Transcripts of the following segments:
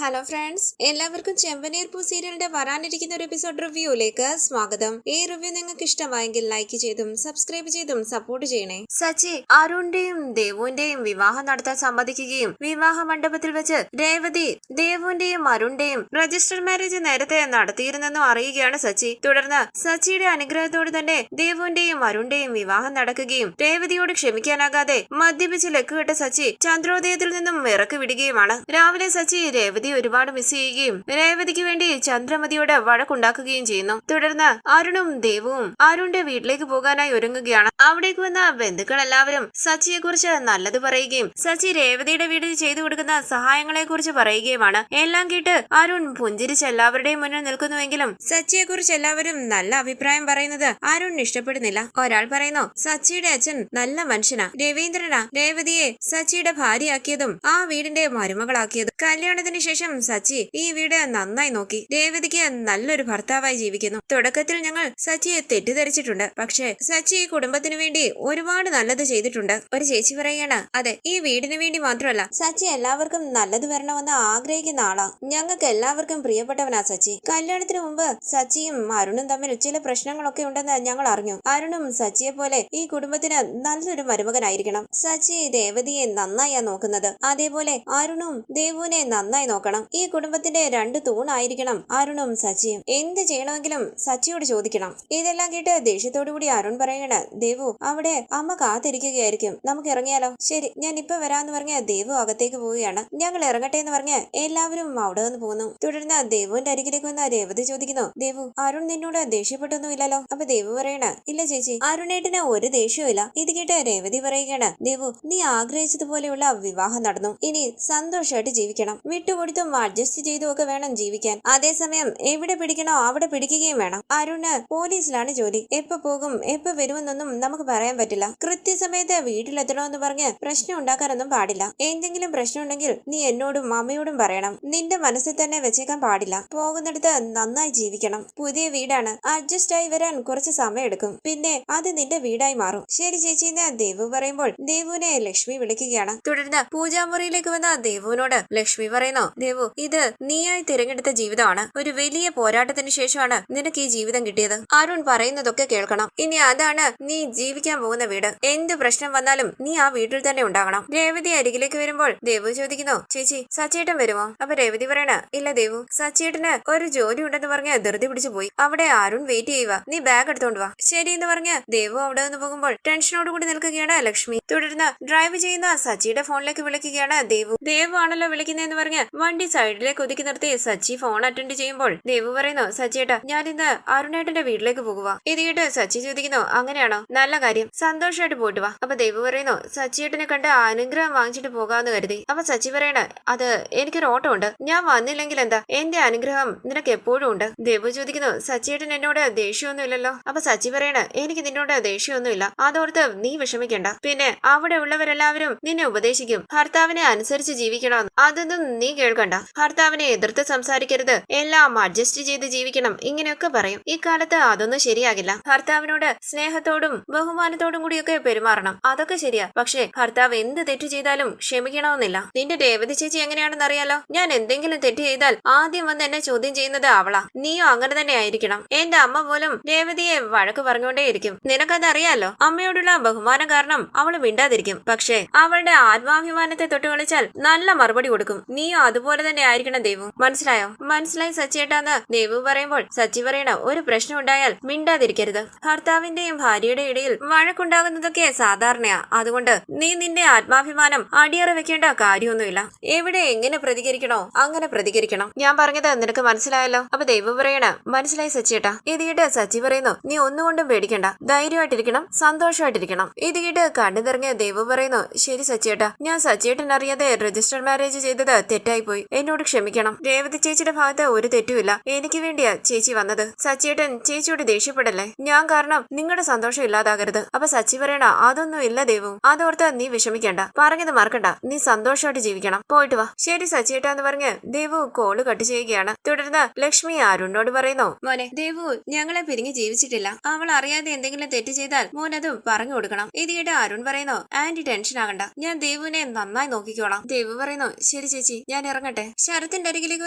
Hello friends, എല്ലാവർക്കും ചെമ്പനീർ പൂ സീരിയലിന്റെ വരാനിരിക്കുന്ന ഒരു എപ്പിസോഡ് റിവ്യൂയിലേക്ക് സ്വാഗതം. ഈ റിവ്യൂ നിങ്ങൾക്ക് ഇഷ്ടമായെങ്കിൽ ലൈക്ക് ചെയ്തും സബ്സ്ക്രൈബ് ചെയ്തും സപ്പോർട്ട് ചെയ്യണേ. സച്ചി അരുണിന്റെയും ദേവുവിന്റെയും വിവാഹം നടത്താൻ സമ്മതിക്കുകയും വിവാഹ മണ്ഡപത്തിൽ വെച്ച് രേവതി ദേവുവിന്റെയും അരുണിന്റെയും രജിസ്റ്റർ മാരേജ് നേരത്തെ നടത്തിയിരുന്നെന്നും അറിയുകയാണ് സച്ചി. തുടർന്ന് സച്ചിയുടെ അനുഗ്രഹത്തോട് തന്നെ ദേവുവിന്റെയും അരുണിന്റെയും വിവാഹം നടക്കുകയും രേവതിയോട് ക്ഷമിക്കാനാകാതെ മദ്യപിച്ച് ലക്കുകെട്ട സച്ചി ചന്ദ്രോദയത്തിൽ നിന്നും ഇറക്കി വിടുകയുമാണ്. രാവിലെ സച്ചി രേവതി ഒരുപാട് മിസ് ചെയ്യുകയും രേവതിക്ക് വേണ്ടി ചന്ദ്രമതിയോട് വഴക്കുണ്ടാക്കുകയും ചെയ്യുന്നു. തുടർന്ന് അരുണും ദേവുവും അരുണിന്റെ വീട്ടിലേക്ക് പോകാനായി ഒരുങ്ങുകയാണ്. അവിടേക്ക് വന്ന ബന്ധുക്കൾ എല്ലാവരും സച്ചിയെ കുറിച്ച് നല്ലത് പറയുകയും സച്ചി രേവതിയുടെ വീട്ടിൽ ചെയ്തു കൊടുക്കുന്ന സഹായങ്ങളെ കുറിച്ച് പറയുകയുമാണ്. എല്ലാം കേട്ട് അരുൺ പുഞ്ചിരിച്ച് എല്ലാവരുടെയും മുന്നിൽ നിൽക്കുന്നുവെങ്കിലും സച്ചിയെ കുറിച്ച് എല്ലാവരും നല്ല അഭിപ്രായം പറയുന്നത് അരുൺ ഇഷ്ടപ്പെടുന്നില്ല. ഒരാൾ പറയുന്നു, സച്ചിയുടെ അച്ഛൻ നല്ല മനുഷ്യനാ, രവീന്ദ്രനാ രേവതിയെ സച്ചിയുടെ ഭാര്യയാക്കിയതും ആ വീടിന്റെ മരുമകളാക്കിയതും. കല്യാണത്തിന് ശേഷം സച്ചി ഈ വീട് നന്നായി നോക്കി രേവതിക്ക് നല്ലൊരു ഭർത്താവായി ജീവിക്കുന്നു. തുടക്കത്തിൽ ഞങ്ങൾ സച്ചിയെ തെറ്റിദ്ധരിച്ചിട്ടുണ്ട്, പക്ഷേ സച്ചി ഈ കുടുംബത്തിന് വേണ്ടി ഒരുപാട് നല്ലത് ചെയ്തിട്ടുണ്ട്. ഒരു ചേച്ചി പറയുകയാണ്, അതെ, ഈ വീടിന് വേണ്ടി മാത്രമല്ല, സച്ചി എല്ലാവർക്കും നല്ലത് വരണമെന്ന് ആഗ്രഹിക്കുന്ന ആളാ. ഞങ്ങൾക്ക് എല്ലാവർക്കും പ്രിയപ്പെട്ടവനാ സച്ചി. കല്യാണത്തിന് മുമ്പ് സച്ചിയും അരുണും തമ്മിൽ ചില പ്രശ്നങ്ങളൊക്കെ ഉണ്ടെന്ന് ഞങ്ങൾ അറിഞ്ഞു. അരുണും സച്ചിയെ പോലെ ഈ കുടുംബത്തിന് നല്ലൊരു മരുമകനായിരിക്കണം. സച്ചി രേവതിയെ നന്നായാ നോക്കുന്നത്, അതേപോലെ അരുണും ദേവുവിനെ നന്നായി നോക്കണം. ഈ കുടുംബത്തിന്റെ രണ്ടു തൂണായിരിക്കണം അരുണും സച്ചിയും. എന്ത് ചെയ്യണമെങ്കിലും സച്ചിയോട് ചോദിക്കണം. ഇതെല്ലാം കേട്ട് ദേഷ്യത്തോടു കൂടി അരുൺ പറയണ, ദേവു അവിടെ അമ്മ കാത്തിരിക്കുകയായിരിക്കും, നമുക്ക് ഇറങ്ങിയാലോ? ശരി, ഞാൻ ഇപ്പൊ വരാന്ന് പറഞ്ഞ ദേവു അകത്തേക്ക് പോവുകയാണ്. ഞങ്ങൾ ഇറങ്ങട്ടെ എന്ന് പറഞ്ഞ് എല്ലാവരും അവിടെ നിന്ന് പോകുന്നു. തുടർന്ന് ദേവുവിന്റെ അരികിലേക്ക് വന്ന രേവതി ചോദിക്കുന്നു, ദേവു അരുൺ നിന്നോട് ദേഷ്യപ്പെട്ടൊന്നും ഇല്ലല്ലോ? അപ്പൊ ദേവു പറയണ, ഇല്ല ചേച്ചി, അരുണേട്ടിന് ഒരു ദേഷ്യവും ഇല്ല. ഇത് കേട്ട് രേവതി പറയുകയാണ്, ദേവു നീ ആഗ്രഹിച്ചതുപോലെയുള്ള വിവാഹം നടന്നു, ഇനി സന്തോഷമായിട്ട് ജീവിക്കണം. വിട്ടുകൊടുത്തും അഡ്ജസ്റ്റ് ചെയ്തും ഒക്കെ വേണം ജീവിക്കാൻ. അതേസമയം എവിടെ പിടിക്കണോ അവിടെ പിടിക്കുകയും വേണം. അരുണ് പോലീസിലാണ് ജോലി, എപ്പോ പോകും എപ്പോ വരുമെന്നൊന്നും നമുക്ക് പറയാൻ പറ്റില്ല. കൃത്യസമയത്ത് വീട്ടിലെത്തണമെന്ന് പറഞ്ഞ് പ്രശ്നം ഉണ്ടാക്കാനൊന്നും പാടില്ല. എന്തെങ്കിലും പ്രശ്നം ഉണ്ടെങ്കിൽ നീ എന്നോടും അമ്മയോടും പറയണം. നിന്റെ മനസ്സിൽ തന്നെ വെച്ചേക്കാൻ പാടില്ല. പോകുന്നിടത്ത് നന്നായി ജീവിക്കണം. പുതിയ വീടാണ്, അഡ്ജസ്റ്റ് ആയി വരാൻ കുറച്ച് സമയം എടുക്കും, പിന്നെ അത് നിന്റെ വീടായി മാറും. ശരി ചേച്ചി എന്ന് ദേവു പറയുമ്പോൾ ദേവുവിനെ ലക്ഷ്മി വിളിക്കുകയാണ്. തുടർന്ന് പൂജാമുറിയിലേക്ക് വന്ന ദേവുവിനോട് ലക്ഷ്മി പറയുന്നു, ദേവു ഇത് നീയായി തിരഞ്ഞെടുത്ത ജീവിതമാണ്. ഒരു വലിയ പോരാട്ടത്തിന് ശേഷമാണ് നിനക്ക് ഈ ജീവിതം കിട്ടിയത്. അരുൺ പറയുന്നതൊക്കെ കേൾക്കണം. ഇനി അതാണ് നീ ജീവിക്കാൻ പോകുന്ന വീട്. എന്ത് പ്രശ്നം വന്നാലും നീ ആ വീട്ടിൽ തന്നെ ഉണ്ടാകണം. രേവതി അരികിലേക്ക് വരുമ്പോൾ ദേവു ചോദിക്കുന്നു, ചേച്ചി സച്ചിയേട്ടൻ വരുമോ? അപ്പൊ രേവതി പറയണ, ഇല്ല ദേവു, സച്ചിയേട്ടന് ഒരു ജോലി ഉണ്ടെന്ന് പറഞ്ഞ് ധൃതി പിടിച്ചു പോയി. അവിടെ അരുൺ വെയിറ്റ് ചെയ്യുക, നീ ബാഗ് എടുത്തോണ്ട് വാ. ശരി എന്ന് പറഞ്ഞ് ദേവു അവിടെ നിന്ന് പോകുമ്പോൾ ടെൻഷനോട് കൂടി നിൽക്കുകയാണ് ലക്ഷ്മി. തുടർന്ന് ഡ്രൈവ് ചെയ്യുന്ന സച്ചിയുടെ ഫോണിലേക്ക് വിളിക്കുകയാണ് ദേവു. ദേവു ആണല്ലോ വിളിക്കുന്നതെന്ന് പറഞ്ഞ് വണ്ടി സൈഡിലേക്ക് ഒതുക്കി നിർത്തി സച്ചി ഫോൺ അറ്റൻഡ് ചെയ്യുമ്പോൾ ദേവു പറയുന്നു, സച്ചിയേട്ടാ ഞാൻ ഇന്ന് അരുണേട്ടന്റെ വീട്ടിലേക്ക് പോകുക. ഇത് കേട്ട് സച്ചി ചോദിക്കുന്നു, അങ്ങനെയാണോ? നല്ല കാര്യം, സന്തോഷമായിട്ട് പോയിട്ട് വാ. അപ്പൊ ദേവു പറയുന്നു, സച്ചിയേട്ടനെ കണ്ട് അനുഗ്രഹം വാങ്ങിച്ചിട്ട് പോകാന്ന് കരുതി. അപ്പൊ സച്ചി പറയണ, അത് എനിക്കൊരു ഓട്ടം ഉണ്ട്, ഞാൻ വന്നില്ലെങ്കിൽ എന്താ, എന്റെ അനുഗ്രഹം നിനക്ക് എപ്പോഴും ഉണ്ട്. ദേവു ചോദിക്കുന്നു, സച്ചിയേട്ടൻ എന്നോട് ദേഷ്യമൊന്നും ഇല്ലല്ലോ? അപ്പൊ സച്ചി പറയണ, എനിക്ക് നിന്നോട് ദേഷ്യമൊന്നുമില്ല, അതോർത്ത് നീ വിഷമിക്കണ്ട. പിന്നെ അവിടെ ഉള്ളവരെല്ലാവരും നിന്നെ ഉപദേശിക്കും, ഭർത്താവിനെ അനുസരിച്ച് ജീവിക്കണമെന്ന്. അതൊന്നും നീ കേൾക്കണ്ട. ഭർത്താവിനെ എതിർത്ത് സംസാരിക്കരുത്, എല്ലാം അഡ്ജസ്റ്റ് ചെയ്ത് ജീവിക്കണം, ഇങ്ങനെയൊക്കെ പറയും. ഇക്കാലത്ത് അതൊന്നും ശരിയാകില്ല. ഭർത്താവിനോട് സ്നേഹത്തോടും ബഹുമാനത്തോടും കൂടിയൊക്കെ പെരുമാറണം, അതൊക്കെ ശരിയാ. പക്ഷേ ഭർത്താവ് എന്ത് തെറ്റ് ചെയ്താലും ക്ഷമിക്കണമെന്നില്ല. നിന്റെ രേവതി ചേച്ചി എങ്ങനെയാണെന്ന് അറിയാലോ? ഞാൻ എന്തെങ്കിലും തെറ്റ് ചെയ്താൽ ആദ്യം വന്ന് എന്നെ ചോദ്യം ചെയ്യുന്നത് അവളാ. നീയോ അങ്ങനെ തന്നെ ആയിരിക്കണം. എന്റെ അമ്മ പോലും രേവതിയെ വഴക്ക് പറഞ്ഞുകൊണ്ടേയിരിക്കും, നിനക്കത് അറിയാലോ? അമ്മയോടുള്ള ബഹുമാനം കാരണം അവള് മിണ്ടാതിരിക്കും, പക്ഷേ അവളുടെ ആത്മാഭിമാനത്തെ തൊട്ട് കളിച്ചാൽ നല്ല മറുപടി കൊടുക്കും. നീയോ അതുപോലെ തന്നെ ആയിരിക്കണം ദേവു, മനസ്സിലായോ? മനസ്സിലായി സച്ചിയേട്ടാന്ന് ദേവു പറയുമ്പോൾ സച്ചി പറയണ, ഒരു പ്രശ്നം ഉണ്ടായാൽ മിണ്ടാതിരിക്കരുത്. ഭർത്താവിന്റെയും ഭാര്യയുടെ ഇടയിൽ വഴക്കുണ്ടാകുന്നതൊക്കെ സാധാരണയാ. അതുകൊണ്ട് നീ നിന്റെ ആത്മാഭിമാനം അടിയറ വെക്കേണ്ട കാര്യമൊന്നുമില്ല. എവിടെ എങ്ങനെ പ്രതികരിക്കണോ അങ്ങനെ പ്രതികരിക്കണം. ഞാൻ പറഞ്ഞത് നിനക്ക് മനസ്സിലായല്ലോ? അപ്പൊ ദേവു പറയണ, മനസ്സിലായി സച്ചിയേട്ടാ. ഇത് കേട്ട് സച്ചി പറയുന്നു, നീ ഒന്നുകൊണ്ടും പേടിക്കണ്ട, ധൈര്യമായിട്ടിരിക്കണം, സന്തോഷമായിട്ടിരിക്കണം. ഇത് കേട്ട് കണ്ണു നിറഞ്ഞ ദേവു പറയുന്നു, ശരി സച്ചിയേട്ടാ, ഞാൻ സച്ചിയേട്ടൻ അറിയാതെ രജിസ്റ്റർ മാരേജ് ചെയ്തത് തെറ്റായി പോയി, എന്നോട് ക്ഷമിക്കണം. രേവതി ചേച്ചിയുടെ ഭാഗത്ത് ഒരു തെറ്റുമില്ല, എനിക്ക് വേണ്ടിയാ ചേച്ചി വന്നത്. സച്ചിയേട്ടൻ ചേച്ചിയോട് ദേഷ്യപ്പെടല്ലേ, ഞാൻ കാരണം നിങ്ങളുടെ സന്തോഷം ഇല്ലാതാകരുത്. അപ്പൊ സച്ചി പറയണ, അതൊന്നും ഇല്ല ദേവു, അതോർത്ത് നീ വിഷമിക്കണ്ട, പറഞ്ഞത് മറക്കണ്ട, നീ സന്തോഷമായിട്ട് ജീവിക്കണം, പോയിട്ട് വാ. ശരി സച്ചിയേട്ടാ എന്ന് പറഞ്ഞ് ദേവു കോള് കട്ട് ചെയ്യുകയാണ്. തുടർന്ന് ലക്ഷ്മി അരുണിനോട് പറയുന്നു, മോനെ ദേവു ഞങ്ങളെ പിരിഞ്ഞ് ജീവിച്ചിട്ടില്ല, അവൾ അറിയാതെ എന്തെങ്കിലും തെറ്റ് ചെയ്താൽ മോൻ അത് പറഞ്ഞു കൊടുക്കണം. ഇത് കേട്ട് അരുൺ പറയുന്നു, ആന്റി ടെൻഷൻ ആകണ്ട, ഞാൻ ദേവുവിനെ നന്നായി നോക്കിക്കോളാം. ദേവു പറയുന്നു, ശരി ചേച്ചി, ഞാൻ ഇറങ്ങട്ടെ. ഇറങ്ങട്ടെ. ശരത്തിന്റെ അരികിലേക്ക്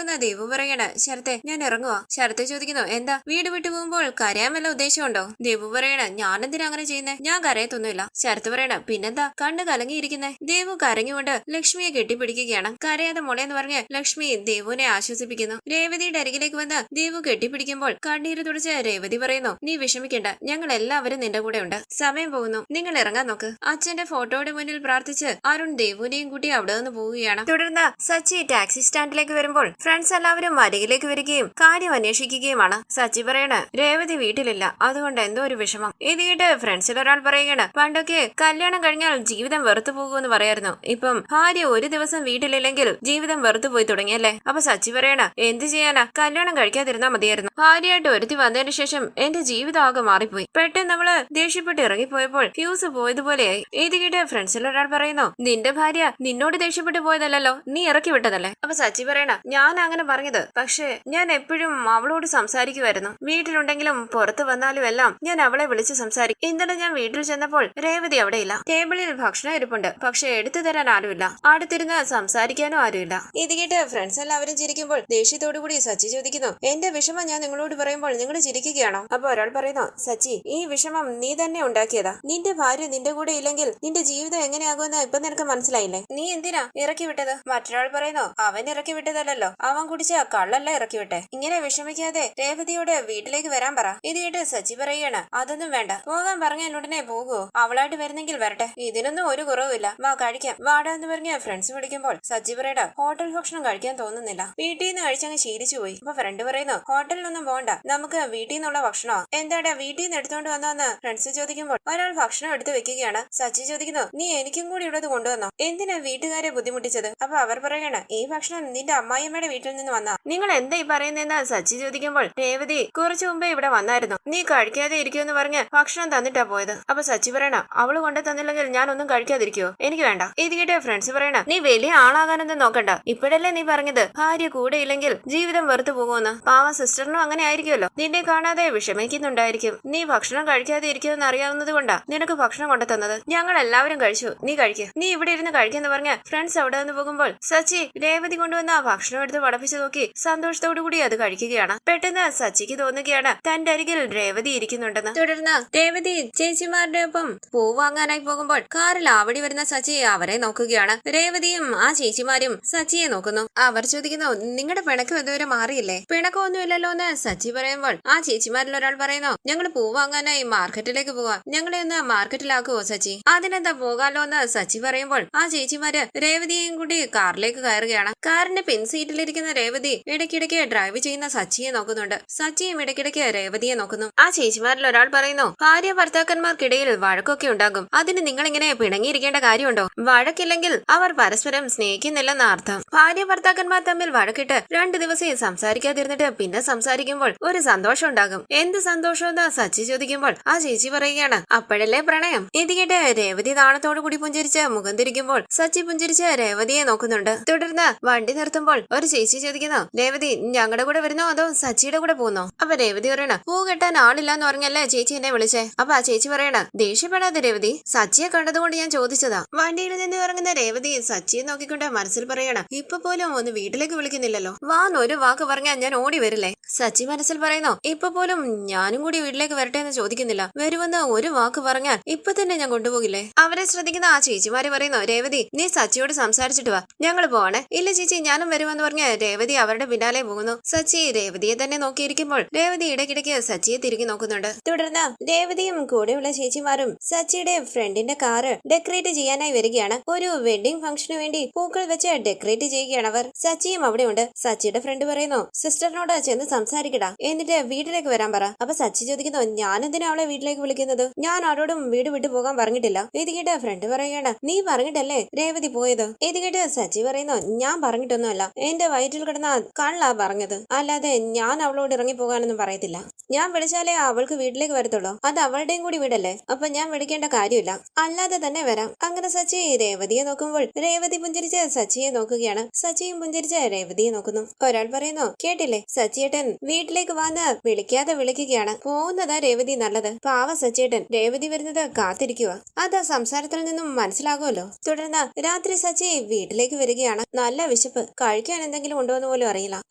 വന്ന ദേവു പറയണ, ശരത്തെ ഞാൻ ഇറങ്ങുവാ. ശരത്തെ ചോദിക്കുന്നു, എന്താ വീട് വിട്ടു പോകുമ്പോൾ കരയാൻ വല്ല ഉദ്ദേശമുണ്ടോ? ദേവു പറയണ, ഞാനെന്തിനാ അങ്ങനെ ചെയ്യുന്നേ? ഞാൻ കരയത്തൊന്നുമില്ല. ശരത്ത് പറയണ, പിന്നെന്താ കണ്ണ് കലങ്ങിയിരിക്കുന്നേ? ദേവു കരഞ്ഞുകൊണ്ട് ലക്ഷ്മിയെ കെട്ടിപ്പിടിക്കുകയാണ്. കരയാതെ മോളെന്ന് പറഞ്ഞ് ലക്ഷ്മി ദേവുവിനെ ആശ്വസിപ്പിക്കുന്നു. രേവതിയുടെ അരികിലേക്ക് വന്ന് ദേവു കെട്ടിപ്പിടിക്കുമ്പോൾ കണ്ണീര് തുടച്ച് രേവതി പറയുന്നു, നീ വിഷമിക്കണ്ട, ഞങ്ങൾ എല്ലാവരും നിന്റെ കൂടെ ഉണ്ട്. സമയം പോകുന്നു, നിങ്ങൾ ഇറങ്ങാൻ നോക്ക്. അച്ഛന്റെ ഫോട്ടോയുടെ മുന്നിൽ പ്രാർത്ഥിച്ച് അരുൺ ദേവുവിനെയും കൂട്ടി അവിടെ നിന്ന് പോവുകയാണ്. തുടർന്ന് സച്ചി ടാക്സി സ്റ്റാൻഡിലേക്ക് വരുമ്പോൾ ഫ്രണ്ട്സ് എല്ലാവരും അരികിലേക്ക് വരികയും കാര്യം അന്വേഷിക്കുകയുമാണ്. സച്ചി പറയണ, രേവതി വീട്ടിലില്ല, അതുകൊണ്ട് എന്തോ ഒരു വിഷമം. ഇത് കേട്ട് ഫ്രണ്ട്സിൽ ഒരാൾ പറയുകയാണ്, പണ്ടൊക്കെ കല്യാണം കഴിഞ്ഞാൽ ജീവിതം വെറുത്തു പോകുമെന്ന് പറയായിരുന്നു. ഇപ്പം ഭാര്യ ഒരു ദിവസം വീട്ടിലില്ലെങ്കിൽ ജീവിതം വെറുത്തു പോയി തുടങ്ങിയല്ലേ? അപ്പൊ സച്ചി പറയണ, എന്ത് ചെയ്യാനാ, കല്യാണം കഴിക്കാതിരുന്നാ മതിയായിരുന്നു. ഭാര്യയായിട്ട് ഒരുത്തി വന്നതിന് ശേഷം എന്റെ ജീവിതം ആകെ മാറിപ്പോയി. പെട്ടെന്ന് അവള് ദേഷ്യപ്പെട്ട് ഇറങ്ങിപ്പോയപ്പോൾ ഫ്യൂസ് പോയതുപോലെയായി. ഇത് കേട്ട് ഫ്രണ്ട്സിൽ ഒരാൾ പറയുന്നു, നിന്റെ ഭാര്യ നിന്നോട് ദേഷ്യപ്പെട്ടു പോയതല്ലോ, നീ ഇറക്കി വിട്ടതല്ലേ? അപ്പൊ സച്ചി പറയണ, ഞാൻ അങ്ങനെ പറഞ്ഞത്, പക്ഷേ ഞാൻ എപ്പോഴും അവളോട് സംസാരിക്കുമായിരുന്നു. വീട്ടിലുണ്ടെങ്കിലും പുറത്തു വന്നാലും എല്ലാം ഞാൻ അവളെ വിളിച്ച് സംസാരിക്കും. ഇന്നലെ ഞാൻ വീട്ടിൽ ചെന്നപ്പോൾ രേവതി അവിടെയില്ല. ടേബിളിൽ ഭക്ഷണം ഇരിപ്പുണ്ട്, പക്ഷെ എടുത്തു തരാൻ ആരുമില്ല. അടുത്തിരുന്ന് സംസാരിക്കാനും ആരുമില്ല. ഇത് കേട്ട് ഫ്രണ്ട്സ് എല്ലാവരും ചിരിക്കുമ്പോൾ ദേഷ്യത്തോടുകൂടി സച്ചി ചോദിക്കുന്നു, എന്റെ വിഷമം ഞാൻ നിങ്ങളോട് പറയുമ്പോൾ നിങ്ങൾ ചിരിക്കുകയാണോ? അപ്പൊ ഒരാൾ പറയുന്നു, സച്ചി, ഈ വിഷമം നീ തന്നെ ഉണ്ടാക്കിയതാ. നിന്റെ ഭാര്യ നിന്റെ കൂടെ ഇല്ലെങ്കിൽ നിന്റെ ജീവിതം എങ്ങനെയാകുമെന്ന് ഇപ്പൊ നിനക്ക് മനസ്സിലായില്ലേ? നീ എന്തിനാ ഇറക്കി വിട്ടത്? മറ്റൊരാൾ പറയുന്നു, അവൻ ഇറക്കി വിട്ടതല്ലോ, അവൻ കുടിച്ച കള്ളല്ല ഇറക്കി വിട്ടെ. ഇങ്ങനെ വിഷമിക്കാതെ രേവതിയോട് വീട്ടിലേക്ക് വരാൻ പറ. ഇത് കേട്ട് സച്ചി പറയുകയാണ്, അതൊന്നും വേണ്ട, പോകാൻ പറഞ്ഞാൽ ഉടനെ പോകുമോ? അവളായിട്ട് വരുന്നെങ്കിൽ വരട്ടെ, ഇതിനൊന്നും ഒരു കുറവുമില്ല, വാ കഴിക്കാം, വാടാ എന്ന് പറഞ്ഞ ഫ്രണ്ട്സ് വിളിക്കുമ്പോൾ സച്ചി പറയട, ഹോട്ടൽ ഭക്ഷണം കഴിക്കാൻ തോന്നുന്നില്ല, വീട്ടിൽ നിന്ന് കഴിച്ചങ്ങ് ശീലിച്ചു പോയി. അപ്പൊ ഫ്രണ്ട് പറയുന്നു, ഹോട്ടലിലൊന്നും പോകണ്ട, നമുക്ക് വീട്ടിൽ നിന്നുള്ള ഭക്ഷണോ? എന്താടാ വീട്ടിൽ നിന്ന് എടുത്തോണ്ട് വന്നോന്ന് ഫ്രണ്ട്സ് ചോദിക്കുമ്പോൾ ഒരാൾ ഭക്ഷണം എടുത്തു വെക്കുകയാണ്. സച്ചി ചോദിക്കുന്നു, നീ എനിക്കും കൂടി ഇവിടെ കൊണ്ടുവന്നോ? എന്തിനാ വീട്ടുകാരെ ബുദ്ധിമുട്ടിച്ചത്? അപ്പൊ അവർ പറയണ, ഈ ഭക്ഷണം നിന്റെ അമ്മായിയമ്മയുടെ വീട്ടിൽ നിന്ന് വന്നാ. നിങ്ങൾ എന്താ ഈ പറയുന്നതെന്ന് സച്ചി ചോദിക്കുമ്പോൾ രേവതി കുറച്ചു മുമ്പേ ഇവിടെ വന്നായിരുന്നു, നീ കഴിക്കാതെ ഇരിക്കുമെന്ന് പറഞ്ഞ് ഭക്ഷണം തന്നിട്ടാ പോയത്. അപ്പൊ സച്ചി പറയണ, അവള് കൊണ്ടു തന്നില്ലെങ്കിൽ ഞാൻ ഒന്നും കഴിക്കാതിരിക്കുവോ? എനിക്ക് വേണ്ട. ഇത് കേട്ട് ഫ്രണ്ട്സ് പറയണ, നീ വലിയ ആളാകാനൊന്നും നോക്കണ്ട, ഇപ്പോഴല്ലേ നീ പറഞ്ഞത് ഭാര്യ കൂടെ ഇല്ലെങ്കിൽ ജീവിതം വെറുത്തു പോകുമെന്ന്. പാവ സിസ്റ്ററിനും അങ്ങനെ ആയിരിക്കുമല്ലോ, നിന്നെ കാണാതെ വിഷമിക്കുന്നുണ്ടായിരിക്കും. നീ ഭക്ഷണം കഴിക്കാതെ ഇരിക്കുമെന്ന് അറിയാവുന്നത് കൊണ്ടാ നിനക്ക് ഭക്ഷണം കൊണ്ടു തന്നത്. ഞങ്ങൾ എല്ലാവരും കഴിച്ചു, നീ കഴിക്കുക, നീ ഇവിടെ ഇരുന്ന് കഴിക്കെന്ന് പറഞ്ഞ് ഫ്രണ്ട്സ് അവിടെ നിന്ന് പോകുമ്പോൾ സച്ചി രേവതി കൊണ്ടുവന്ന ഭക്ഷണം എടുത്ത് പടപ്പിച്ചു നോക്കി സന്തോഷത്തോടു കൂടി അത് കഴിക്കുകയാണ്. പെട്ടെന്ന് സച്ചിക്ക് തോന്നുകയാണ് തന്റെ അരികിൽ രേവതി ഇരിക്കുന്നുണ്ടെന്ന്. തുടർന്ന് രേവതി ചേച്ചിമാരുടെ ഒപ്പം പൂ വാങ്ങാനായി പോകുമ്പോൾ കാറിൽ ആവടി വരുന്ന സച്ചി അവരെ നോക്കുകയാണ്. രേവതിയും ആ ചേച്ചിമാരും സച്ചിയെ നോക്കുന്നു. അവർ ചോദിക്കുന്നു, നിങ്ങളുടെ പിണക്കം ഇതുവരെ മാറിയില്ലേ? പിണക്കമൊന്നുമില്ലല്ലോ എന്ന് സച്ചി പറയുമ്പോൾ ആ ചേച്ചിമാരിൽ ഒരാൾ പറയുന്നു, ഞങ്ങൾ പൂ വാങ്ങാനായി മാർക്കറ്റിലേക്ക് പോവാ, ഞങ്ങളെ ഒന്ന് മാർക്കറ്റിലാക്കുവോ സച്ചി? അതിനെന്താ പോകാലോ എന്ന് സച്ചി പറയുമ്പോൾ ആ ചേച്ചിമാര് രേവതിയെയും കൂടി കാറിലേക്ക് കയറുകയാണ്. കാറിന്റെ പിൻസീറ്റിലിരിക്കുന്ന രേവതി ഇടയ്ക്കിടയ്ക്ക് ഡ്രൈവ് ചെയ്യുന്ന സച്ചിയെ നോക്കുന്നുണ്ട്. സച്ചിയും ഇടയ്ക്കിടയ്ക്ക് രേവതിയെ നോക്കുന്നു. ആ ചേച്ചിമാരിൽ ഒരാൾ പറയുന്നു, ഭാര്യ ഭർത്താക്കന്മാർക്കിടയിൽ വഴക്കൊക്കെ ഉണ്ടാകും, അതിന് നിങ്ങൾ ഇങ്ങനെ പിണങ്ങിയിരിക്കേണ്ട കാര്യമുണ്ടോ? വഴക്കില്ലെങ്കിൽ അവർ പരസ്പരം സ്നേഹിക്കുന്നില്ലെന്ന അർത്ഥം. ഭാര്യ ഭർത്താക്കന്മാർ തമ്മിൽ വഴക്കിട്ട് 2 ദിവസം സംസാരിക്കാതിരുന്നിട്ട് പിന്നെ സംസാരിക്കുമ്പോൾ ഒരു സന്തോഷം ഉണ്ടാകും. എന്ത് സന്തോഷമെന്ന് സച്ചി ചോദിക്കുമ്പോൾ ആ ചേച്ചി പറയുകയാണ്, അപ്പോഴല്ലേ പ്രണയം. ഇത് കേട്ട് രേവതി നാണത്തോടു കൂടി പുഞ്ചിരിച്ച് മുഖം തിരിക്കുമ്പോൾ സച്ചി പുഞ്ചിരിച്ച് രേവതിയെ നോക്കുന്നുണ്ട്. തുടർന്ന് വണ്ടി നിർത്തുമ്പോൾ ഒരു ചേച്ചി ചോദിക്കുന്നു, രേവതി ഞങ്ങളുടെ കൂടെ വരുന്നോ അതോ സച്ചിയുടെ കൂടെ പോകുന്നോ? അപ്പൊ രേവതി പറയണ, പൂ കെട്ടാൻ ആളില്ലാന്ന് പറഞ്ഞല്ലേ ചേച്ചി എന്നെ വിളിച്ചേ. അപ്പൊ ആ ചേച്ചി പറയണ, ദേഷ്യപ്പെടാതെ രേവതി, സച്ചിയെ കണ്ടതുകൊണ്ട് ഞാൻ ചോദിച്ചതാ. വണ്ടിയിൽ നിന്ന് ഇറങ്ങുന്ന രേവതി സച്ചിയെ നോക്കിക്കൊണ്ട് മനസ്സിൽ പറയണ, ഇപ്പൊ പോലും ഒന്ന് വീട്ടിലേക്ക് വിളിക്കുന്നില്ലല്ലോ, വാന്നൊരു വാക്ക് പറഞ്ഞാൽ ഞാൻ ഓടി വരില്ലേ? സച്ചി മനസ്സിൽ പറയുന്നു, ഇപ്പൊ പോലും ഞാനും കൂടി വീട്ടിലേക്ക് വരട്ടെ എന്ന് ചോദിക്കുന്നില്ല, വരുമെന്ന് ഒരു വാക്ക് പറഞ്ഞാൽ ഇപ്പൊ തന്നെ ഞാൻ കൊണ്ടുപോകില്ലേ? അവരെ ശ്രദ്ധിക്കുന്ന ആ ചേച്ചിമാര് പറയുന്നു, രേവതി നീ സച്ചിയോട് സംസാരിച്ചിട്ട് വാ, ഞങ്ങൾ പോവാണ്. ഇല്ല ചേച്ചി ഞാനും വരുമെന്ന് പറഞ്ഞ് രേവതി അവരുടെ പിന്നാലെ പോകുന്നു. സച്ചി രേവതിയെ തന്നെ നോക്കിയിരിക്കുമ്പോൾ രേവതി ഇടയ്ക്കിടയ്ക്ക് സച്ചിയെ തിരികെ നോക്കുന്നുണ്ട്. തുടർന്ന് രേവതിയും കൂടെയുള്ള ചേച്ചിമാരും സച്ചിയുടെ ഫ്രണ്ടിന്റെ കാറ് ഡെക്കറേറ്റ് ചെയ്യാനായി വരികയാണ്. ഒരു വെഡിങ് ഫംഗ്ഷന് വേണ്ടി പൂക്കൾ വെച്ച് ഡെക്കറേറ്റ് ചെയ്യുകയാണ് അവർ. സച്ചിയും അവിടെ ഉണ്ട്. സച്ചിയുടെ ഫ്രണ്ട് പറയുന്നു, സിസ്റ്ററിനോട് ചെന്ന് സംസാരിക്കടാ, എന്നിട്ട് വീട്ടിലേക്ക് വരാൻ പറ. അപ്പൊ സച്ചി ചോദിക്കുന്നു, ഞാനെന്തിനാ അവളെ വീട്ടിലേക്ക് വിളിക്കുന്നത്? ഞാൻ ആരോടും വീട് വിട്ടു പോകാൻ പറഞ്ഞിട്ടില്ല. ഇത് കേട്ട് ഫ്രണ്ട് പറയുകയാണ്, നീ പറഞ്ഞിട്ടല്ലേ രേവതി പോയത്? ഇത് കേട്ട് സച്ചി പറയുന്നു, ഞാൻ പറഞ്ഞിട്ടൊന്നുമല്ല, എന്റെ വയറ്റിൽ കിടന്ന കള്ളാ പറഞ്ഞത്, അല്ലാതെ ഞാൻ അവളോട് ഇറങ്ങി പോകാനൊന്നും പറയത്തില്ല. ഞാൻ വിളിച്ചാലേ അവൾക്ക് വീട്ടിലേക്ക് വരത്തുള്ളൂ, അത് അവളുടെയും കൂടി വീടല്ലേ, അപ്പൊ ഞാൻ വിളിക്കേണ്ട കാര്യമില്ല, അല്ലാതെ തന്നെ വരാം. അങ്ങനെ സച്ചി രേവതിയെ നോക്കുമ്പോൾ രേവതി പുഞ്ചിരിച്ച് സച്ചിയെ നോക്കുകയാണ്. സച്ചിയും പുഞ്ചിരിച്ച് രേവതിയെ നോക്കുന്നു. ഒരാൾ പറയുന്നു, കേട്ടില്ലേ സച്ചിയേട്ടൻ വീട്ടിലേക്ക് വന്ന് വിളിക്കാതെ വിളിക്കുകയാണ്, പോകുന്നതാ രേവതി നല്ലത്. പാവ സച്ചിയേട്ടൻ രേവതി വരുന്നത് കാത്തിരിക്കുക, അത് സംസാരത്തിൽ നിന്നും മനസ്സിലാകുമല്ലോ. തുടർന്ന് രാത്രി സച്ചി വീട്ടിലേക്ക് വരികയാണ്. നല്ല വിശപ്പ്, കഴിക്കാൻ എന്തെങ്കിലും ഉണ്ടോന്ന് പോലും അറിയില്ല.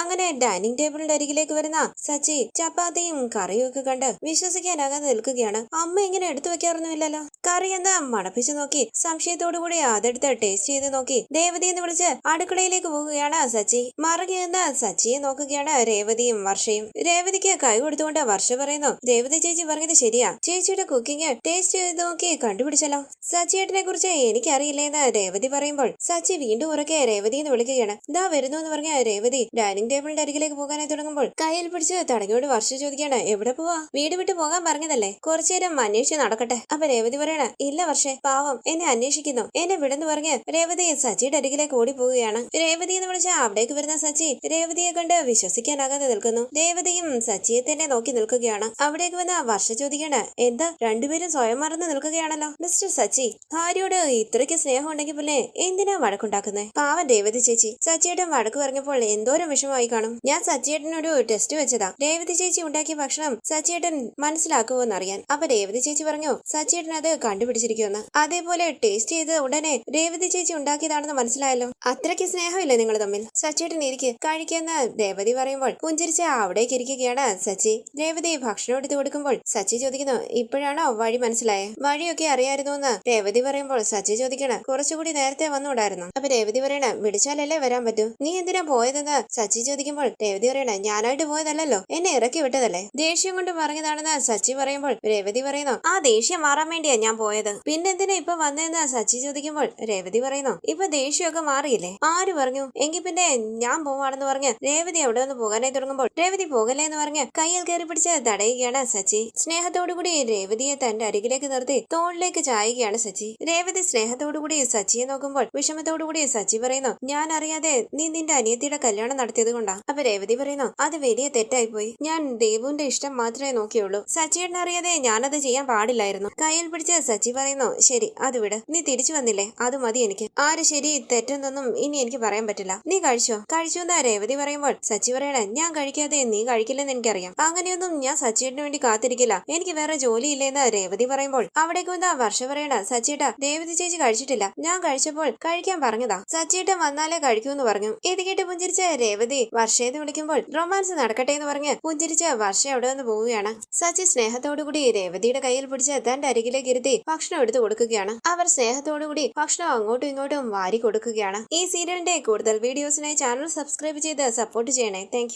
അങ്ങനെ ഡൈനിങ് ടേബിളിന്റെ അരികിലേക്ക് വരുന്ന സച്ചി ചപ്പാത്തിയും കറിയും ഒക്കെ കണ്ട് വിശ്വസിക്കാനാകാതെ നിൽക്കുകയാണ്. അമ്മ ഇങ്ങനെ എടുത്തു വെക്കാറൊന്നുമില്ലല്ലോ. കറി എന്ന് മണപ്പിച്ചു നോക്കി സംശയത്തോടുകൂടി അതെടുത്ത് ടേസ്റ്റ് ചെയ്ത് നോക്കി രേവതി എന്ന് വിളിച്ച് അടുക്കളയിലേക്ക് പോകുകയാണ് സച്ചി. മറകി നിന്ന് സച്ചിയെ നോക്കുകയാണ് രേവതിയും വർഷയും. രേവതിക്ക് കൈ കൊടുത്തുകൊണ്ട് വർഷ പറയുന്നു, രേവതി ചേച്ചി പറഞ്ഞത് ശരിയാ, ചേച്ചിയുടെ കുക്കിംഗ് ടേസ്റ്റ് ചെയ്ത് നോക്കി കണ്ടുപിടിച്ചല്ലോ. സച്ചിയേട്ടനെ കുറിച്ച് എനിക്കറിയില്ലെന്ന് രേവതി പറയുമ്പോൾ സച്ചി വീണ്ടും ഉറക്കെ രേവതി എന്ന് വിളിക്കുകയാണ്. ദാ വരുന്നു എന്ന് പറഞ്ഞ രേവതി ഡൈനിങ് ടേബിളിന്റെ അരികിലേക്ക് പോകാനായി തുടങ്ങുമ്പോൾ കയ്യിൽ പിടിച്ച് തടങ്ങിയോട് വർഷ ചോദിക്കുകയാണ്, എവിടെ പോവാ? വീട് വിട്ട് പോകാൻ പറഞ്ഞതല്ലേ, കുറച്ചുനേരം അന്വേഷിച്ച് നടക്കട്ടെ. അപ്പൊ രേവതി പറയണ, ഇല്ല വർഷേ, പാവം എന്നെ അന്വേഷിക്കുന്നു, എന്നെ വിടെന്ന് പറഞ്ഞ് രേവതി സച്ചിയുടെ അരികിലേക്ക് ഓടി പോവുകയാണ്. രേവതി എന്ന് വിളിച്ച അവിടേക്ക് വരുന്ന സച്ചി രേവതിയെ കണ്ട് വിശ്വസിക്കാനാകാതെ നിൽക്കുന്നു. രേവതിയും സച്ചിയെ തന്നെ നോക്കി നിൽക്കുകയാണ്. അവിടേക്ക് വന്ന വർഷ ചോദിക്കുകയാണ്, എന്താ രണ്ടുപേരും സ്വയം മറന്ന് നിൽക്കുകയാണല്ലോ? മിസ്റ്റർ സച്ചി, ഭാര്യയോട് ഇത്രയ്ക്ക് സ്നേഹം ഉണ്ടെങ്കിൽ പിന്നെ എന്തിനാ വഴക്കുണ്ടാക്കുന്നത്? പാവം രേവതി ചേച്ചി. സച്ചിയേട്ടൻ വഴക്ക് പറഞ്ഞപ്പോൾ എന്തോരം വിഷമമായി കാണും. ഞാൻ സച്ചിയേട്ടനൊരു ടെസ്റ്റ് വെച്ചതാ, രേവതി ചേച്ചി ഉണ്ടാക്കിയ ഭക്ഷണം സച്ചിയേട്ടൻ മനസ്സിലാക്കുമോന്നറിയാൻ. അപ്പൊ രേവതി ചേച്ചി പറഞ്ഞു സച്ചിയേട്ടൻ അത് കണ്ടുപിടിച്ചിരിക്കുമെന്ന്. അതേപോലെ ടേസ്റ്റ് ചെയ്ത് ഉടനെ രേവതി ചേച്ചി ഉണ്ടാക്കിയതാണെന്ന് മനസ്സിലായല്ലോ. അത്രയ്ക്ക് സ്നേഹമില്ലേ നിങ്ങൾ തമ്മിൽ? സച്ചിയേട്ടൻ ഇരിക്ക്, കഴിക്കുന്ന രേവതി പറയുമ്പോൾ പുഞ്ചിരിച്ച് അവിടേക്ക് ഇരിക്കുകയാണ് സച്ചി. രേവതി ഭക്ഷണം എടുത്തു കൊടുക്കുമ്പോൾ സച്ചി ചോദിക്കുന്നു, ഇപ്പോഴാണോ വഴി മനസ്സിലായേ? വഴിയൊക്കെ അറിയായിരുന്നു എന്ന് രേവതി പറയുമ്പോൾ സച്ചി ചോദിക്കണം, കുറച്ചുകൂടി നേരത്തെ വന്നുകൂടായിരുന്നു? അപ്പൊ രേവതി പറയണ, വിളിച്ചാലല്ലേ വരാൻ പറ്റൂ, നീ എന്തിനാ പോയതെന്ന് സച്ചി ചോദിക്കുമ്പോൾ രേവതി പറയണ, ഞാനായിട്ട് പോയതല്ലോ, എന്നെ ഇറക്കി വിട്ടതല്ലേ, ദേഷ്യം കൊണ്ട് പറഞ്ഞതാണെന്ന് സച്ചി പറയുമ്പോൾ രേവതി പറയുന്നു, ആ ദേഷ്യം മാറാൻ വേണ്ടിയാ ഞാൻ പോയത്, പിന്നെന്തിനാ ഇപ്പൊ വന്നതെന്ന് സച്ചി ചോദിക്കുമ്പോൾ രേവതി പറയുന്നു, ഇപ്പൊ ദേഷ്യമൊക്കെ മാറിയില്ലേ? ആര് പറഞ്ഞു? എങ്കിൽ പിന്നെ ഞാൻ പോവാണെന്ന് പറഞ്ഞ് രേവതി അവിടെ നിന്ന് പോകാനായി തുടങ്ങുമ്പോൾ രേവതി പോകല്ലേ എന്ന് പറഞ്ഞ് കയ്യിൽ കയറി പിടിച്ച് തടയുകയാണ് സച്ചി. സ്നേഹത്തോടുകൂടി രേവതിയെ തന്റെ അരികിലേക്ക് നിർത്തി തോളിലേക്ക് ചായുകയാണ് സച്ചി. രേവതി സ്നേഹത്തോടുകൂടി സച്ചിയെ നോക്കുമ്പോൾ വിഷമത്തോടുകൂടി സച്ചി പറയുന്നു, ഞാൻ അറിയാതെ നീ നിന്റെ അനിയത്തിയുടെ കല്യാണം നടത്തിയത് കൊണ്ടാ. അപ്പൊ രേവതി പറയുന്നു, അത് വലിയ തെറ്റായി പോയി, ഞാൻ ദേവുവിന്റെ ഇഷ്ടം മാത്രമേ നോക്കിയുള്ളൂ, സച്ചിയേട്ടൻ അറിയാതെ ഞാനത് ചെയ്യാൻ പാടില്ലായിരുന്നു. കയ്യിൽ പിടിച്ച് സച്ചി പറയുന്നു, ശരി അത് വിട്, നീ തിരിച്ചു വന്നില്ലേ, അത് മതി എനിക്ക്. ആര് ശരി തെറ്റെന്നൊന്നും ഇനി എനിക്ക് പറയാൻ പറ്റില്ല, നീ കഴിച്ചോ? കഴിച്ചു എന്ന് രേവതി പറയുമ്പോൾ സച്ചി പറയണ, ഞാൻ കഴിക്കാതെ നീ കഴിക്കില്ലെന്ന് എനിക്കറിയാം, അങ്ങനെയൊന്നും ഞാൻ സച്ചിയേട്ടന് വേണ്ടി കാത്തിരിക്കില്ല, എനിക്ക് വേറെ ജോലിയില്ലേന്ന് രേവതി പറയുമ്പോൾ അവിടേക്ക് വന്ന വർഷ പറയണ, സച്ചിയേട്ടാ രേവതി ചേച്ചി കഴിച്ചിട്ടില്ല, ഞാൻ കഴിച്ചപ്പോൾ കഴിക്കാൻ പറഞ്ഞതാ, സച്ചിയേട്ടൻ വന്നാലേ കഴിക്കൂന്ന് പറഞ്ഞു. ഇത് കേട്ട് പുഞ്ചിരിച്ച രേവതി വർഷയെന്ന് വിളിക്കുമ്പോൾ റൊമാൻസ് നടക്കട്ടെ എന്ന് പറഞ്ഞ് പുഞ്ചിരിച്ച് വർഷ അവിടെ നിന്ന് പോവുകയാണ്. സച്ചി സ്നേഹത്തോടുകൂടി രേവതിയുടെ കയ്യിൽ പിടിച്ച് തന്റെ അരികിലേക്ക് ഇരുത്തി ഭക്ഷണം എടുത്തു കൊടുക്കുകയാണ്. അവർ സ്നേഹത്തോടുകൂടി ഭക്ഷണം അങ്ങോട്ടും ഇങ്ങോട്ടും വാരി കൊടുക്കുകയാണ്. ഈ സീരിയലിന്റെ കൂടുതൽ വീഡിയോസിനായി ചാനൽ സബ്സ്ക്രൈബ് ചെയ്ത് സപ്പോർട്ട് ചെയ്യണേ. താങ്ക്